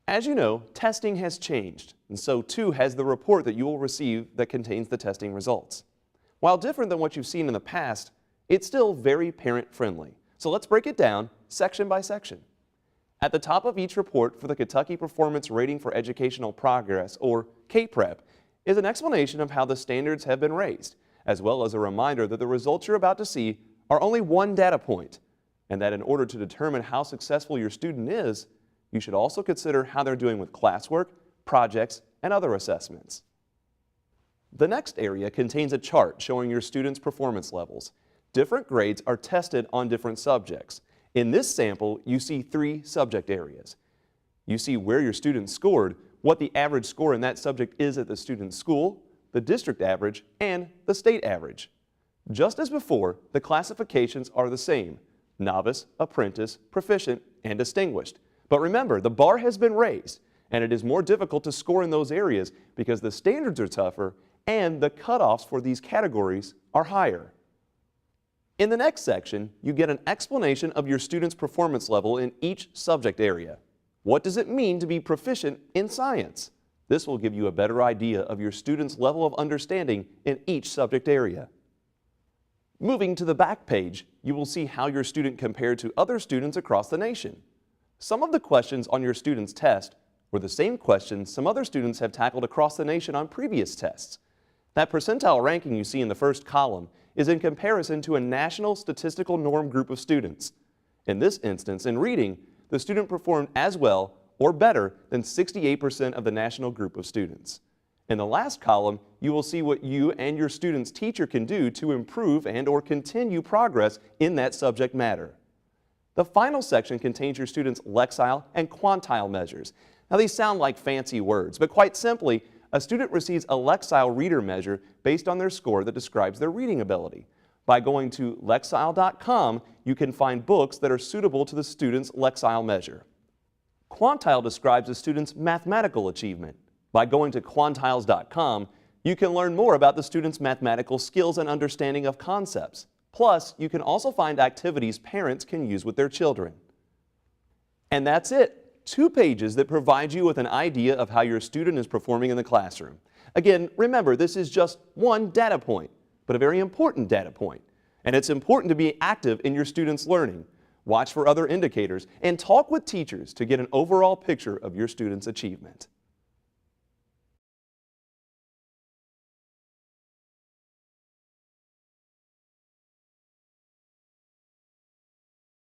As you know, testing has changed, and so too has the report that you will receive that contains the testing results. While different than what you've seen in the past, it's still very parent-friendly. So let's break it down section by section. At the top of each report for the Kentucky Performance Rating for Educational Progress, or KPREP, is an explanation of how the standards have been raised, as well as a reminder that the results you're about to see are only one data point, and that in order to determine how successful your student is, you should also consider how they're doing with classwork, projects, and other assessments. The next area contains a chart showing your students' performance levels. Different grades are tested on different subjects. In this sample, you see 3 subject areas. You see where your students scored, what the average score in that subject is at the student's school, the district average, and the state average. Just as before, the classifications are the same: novice, apprentice, proficient, and distinguished. But remember, the bar has been raised, and it is more difficult to score in those areas because the standards are tougher and the cutoffs for these categories are higher. In the next section, you get an explanation of your student's performance level in each subject area. What does it mean to be proficient in science? This will give you a better idea of your student's level of understanding in each subject area. Moving to the back page, you will see how your student compared to other students across the nation. Some of the questions on your student's test were the same questions some other students have tackled across the nation on previous tests. That percentile ranking you see in the first column is in comparison to a national statistical norm group of students. In this instance, in reading, the student performed as well or better than 68% of the national group of students. In the last column, you will see what you and your student's teacher can do to improve and/or continue progress in that subject matter. The final section contains your students' lexile and quantile measures. Now, these sound like fancy words, but quite simply, a student receives a lexile reader measure based on their score that describes their reading ability. By going to lexile.com, you can find books that are suitable to the student's lexile measure. Quantile describes a student's mathematical achievement. By going to quantiles.com, you can learn more about the student's mathematical skills and understanding of concepts. Plus, you can also find activities parents can use with their children. And that's it. 2 pages that provide you with an idea of how your student is performing in the classroom. Again, remember, this is just one data point, but a very important data point. And it's important to be active in your students' learning. Watch for other indicators and talk with teachers to get an overall picture of your students' achievement.